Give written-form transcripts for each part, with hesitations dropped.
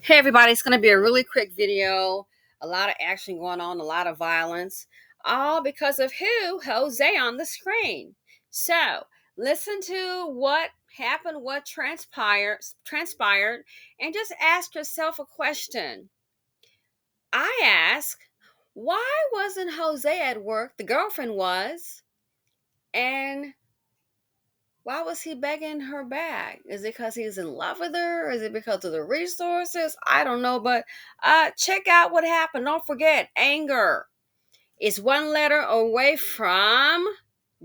Hey everybody, it's going to be a really quick video. A lot of action going on, a lot of violence, all because of who? Jose on the screen. So, listen to what happened, what transpired, and just ask yourself a question. I ask, why wasn't Jose at work? The girlfriend was, and why was he begging her back? Is it because he's in love with her? Is it because of the resources? I don't know, but check out what happened. Don't forget, anger is one letter away from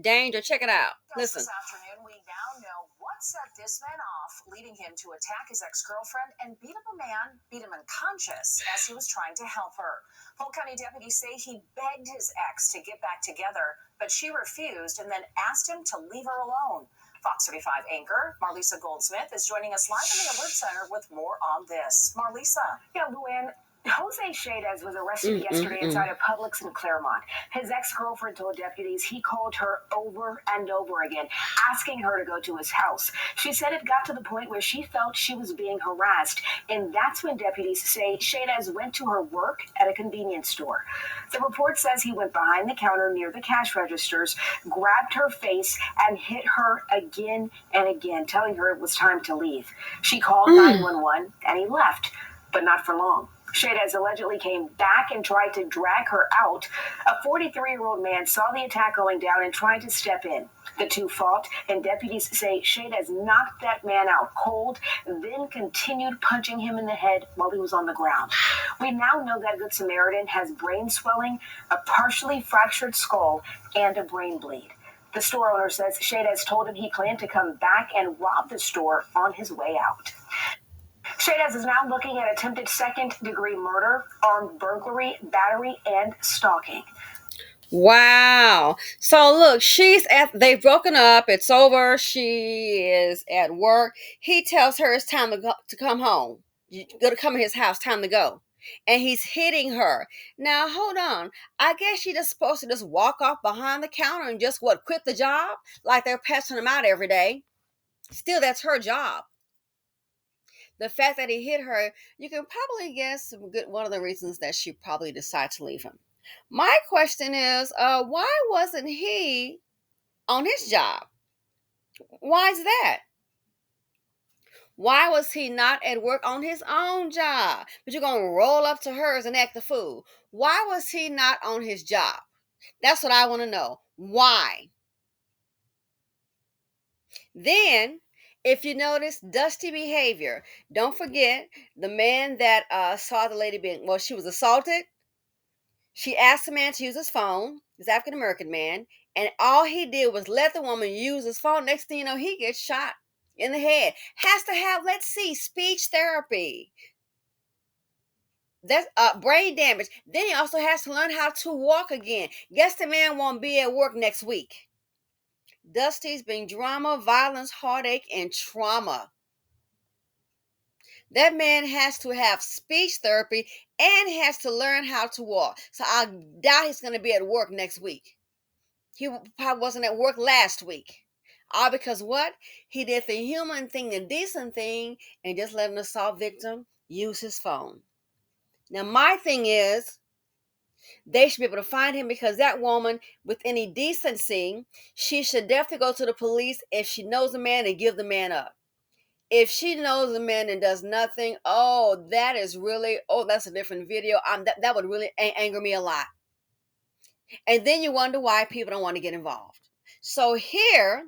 danger. Check it out. Listen. This afternoon, we now know what set this man off, leading him to attack his ex-girlfriend and beat him unconscious as he was trying to help her. Polk County deputies say he begged his ex to get back together, but she refused and then asked him to leave her alone. Fox 35 anchor Marlisa Goldsmith is joining us live in the Alert Center with more on this. Marlisa. Yeah, Luann, Jose Chaydez was arrested yesterday inside a Publix in Claremont. His ex-girlfriend told deputies he called her over and over again, asking her to go to his house. She said it got to the point where she felt she was being harassed, and that's when deputies say Chaydez went to her work at a convenience store. The report says he went behind the counter near the cash registers, grabbed her face, and hit her again and again, telling her it was time to leave. She called 911, and he left, but not for long. Chaydez allegedly came back and tried to drag her out. A 43-year-old man saw the attack going down and tried to step in. The two fought, and deputies say Chaydez knocked that man out cold, then continued punching him in the head while he was on the ground. We now know that Good Samaritan has brain swelling, a partially fractured skull, and a brain bleed. The store owner says Chaydez told him he planned to come back and rob the store on his way out. Chaydez is now looking at attempted second-degree murder, armed burglary, battery, and stalking. Wow. So look, they've broken up. It's over. She is at work. He tells her it's time to come home. You got to come to his house, time to go. And he's hitting her. Now, hold on. I guess she's just supposed to just walk off behind the counter and just quit the job? Like they're passing him out every day. Still, that's her job. The fact that he hit her, you can probably guess one of the reasons that she probably decided to leave him. My question is, why wasn't he on his job? Why is that? Why was he not at work on his own job? But you're going to roll up to hers and act the fool. Why was he not on his job? That's what I want to know. Why? Then, if you notice dusty behavior, don't forget the man that saw the lady she was assaulted. She asked the man to use his phone, this African American man, and all he did was let the woman use his phone. Next thing you know, he gets shot in the head. Has to have, speech therapy. That's brain damage. Then he also has to learn how to walk again. Guess the man won't be at work next week. Dusty's been drama, violence, heartache, and trauma. That man has to have speech therapy and has to learn how to walk. So I doubt he's going to be at work next week. He probably wasn't at work last week. All because what? He did the human thing, the decent thing, and just let an assault victim use his phone. Now, my thing is, they should be able to find him, because that woman, with any decency, she should definitely go to the police if she knows the man and give the man up. If she knows the man and does nothing, that's a different video. That would really anger me a lot. And then you wonder why people don't want to get involved. So here,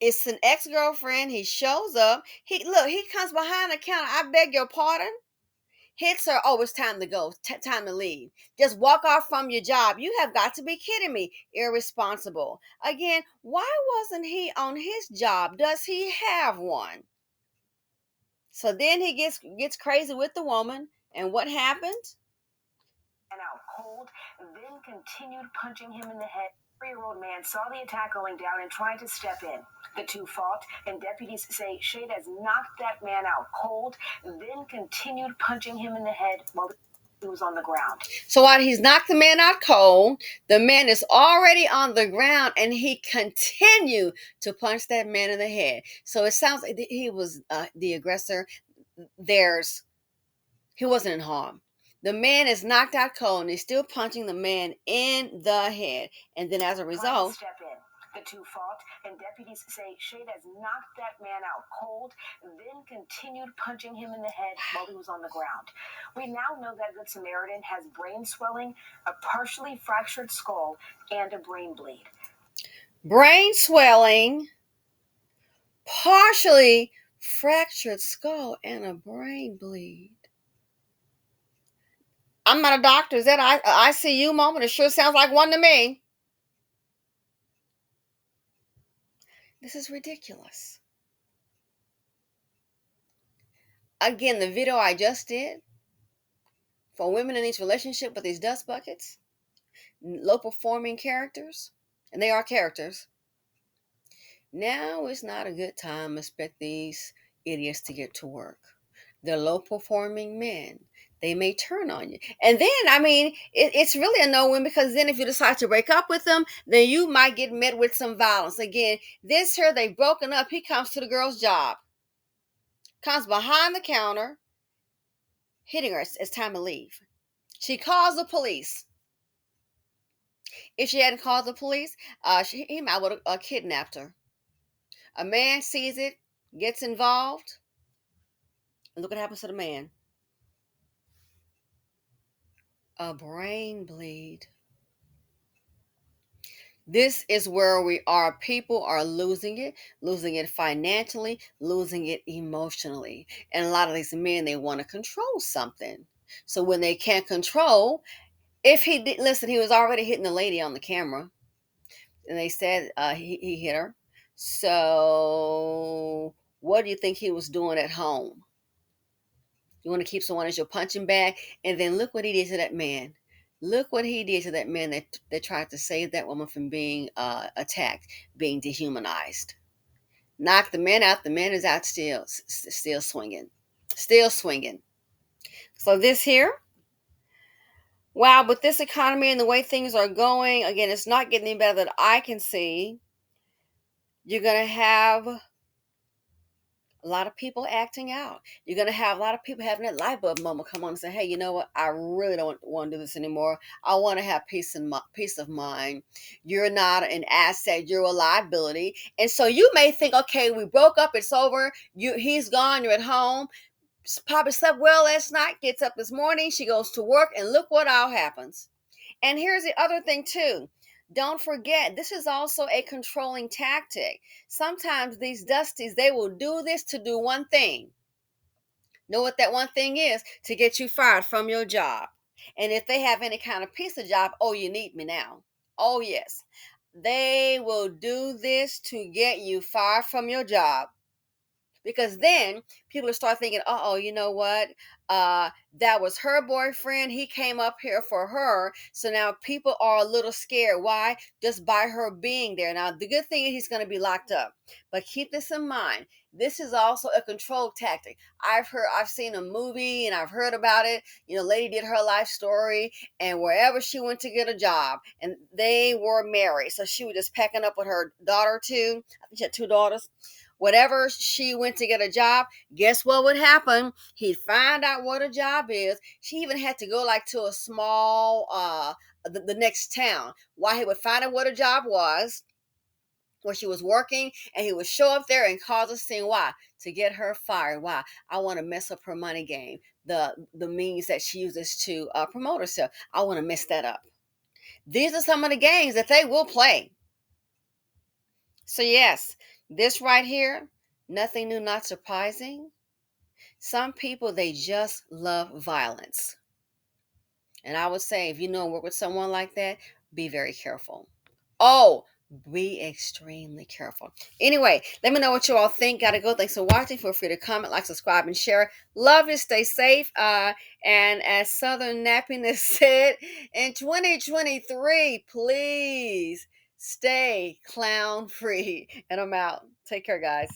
it's an ex-girlfriend. He shows up. He comes behind the counter. I beg your pardon. Hits her. Oh, it's time to go. Time to leave. Just walk off from your job. You have got to be kidding me. Irresponsible. Again, why wasn't he on his job? Does he have one? So then he gets crazy with the woman. And what happened? And out cold, then continued punching him in the head. A 3-year-old man saw the attack going down and tried to step in. The two fought, and deputies say Chaydez knocked that man out cold, then continued punching him in the head while he was on the ground. So while he's knocked the man out cold, the man is already on the ground, and he continued to punch that man in the head. So it sounds like he was the aggressor. he wasn't in harm. The man is knocked out cold and he's still punching the man in the head. And then as a result, step in. The two fought, and deputies say Shadez knocked that man out cold, then continued punching him in the head while he was on the ground. We now know that Good Samaritan has brain swelling, a partially fractured skull, and a brain bleed. Brain swelling, partially fractured skull, and a brain bleed. I'm not a doctor. Is that an ICU moment? It sure sounds like one to me. This is ridiculous. Again, the video I just did for women in each relationship with these dust buckets, low performing characters, and they are characters. Now is not a good time to expect these idiots to get to work. They're low performing men. They may turn on you. And then, it's really a no win, because then if you decide to break up with them, then you might get met with some violence. Again, this here, they've broken up. He comes to the girl's job, comes behind the counter, hitting her. It's time to leave. She calls the police. If she hadn't called the police, he might would have kidnapped her. A man sees it, gets involved, and look what happens to the man. A brain bleed. This is where we are. People are losing it financially, losing it emotionally. And a lot of these men, they want to control something. So when they can't control, if he did listen, he was already hitting the lady on the camera. And they said he hit her. So what do you think he was doing at home? You want to keep someone as your punching bag? And then look what he did to that man. Look what he did to that man that tried to save that woman from being attacked, being dehumanized. Knocked the man out. The man is out still swinging. Still swinging. So this here, wow, with this economy and the way things are going, again, it's not getting any better that I can see. You're going to have a lot of people acting out. You're going to have a lot of people having that light bulb moment come on and say, hey, you know what? I really don't want to do this anymore. I want to have peace of mind. You're not an asset. You're a liability. And so you may think, okay, we broke up. It's over. He's gone. You're at home. Probably slept well last night. Gets up this morning. She goes to work. And look what all happens. And here's the other thing, too. Don't forget, this is also a controlling tactic. Sometimes these dusties, they will do this to do one thing. Know what that one thing is? To get you fired from your job. And if they have any kind of piece of job, oh, you need me now. Oh, yes. They will do this to get you fired from your job. Because then people will start thinking, oh, you know what? That was her boyfriend. He came up here for her. So now people are a little scared. Why? Just by her being there. Now, the good thing is he's going to be locked up. But keep this in mind. This is also a control tactic. I've seen a movie and I've heard about it. Lady did her life story, and wherever she went to get a job, and they were married. So she was just packing up with her daughter too. I think she had 2 daughters. Whatever she went to get a job, guess what would happen? He'd find out what a job is. She even had to go to a small, the next town. Why? He would find out what a job was, where she was working, and he would show up there and cause a scene. Why? To get her fired. Why? I want to mess up her money game, the means that she uses to promote herself. I want to mess that up. These are some of the games that they will play. So yes, this right here, nothing new, not surprising. Some people, they just love violence. And I would say, if you work with someone like that, be very careful. Oh, be extremely careful. Anyway, let me know what you all think. Gotta go. Thanks for watching. Feel free to comment, like, subscribe, and share. Love you. Stay safe. And as Southern Nappiness said, in 2023, please stay clown free. And I'm out. Take care, guys.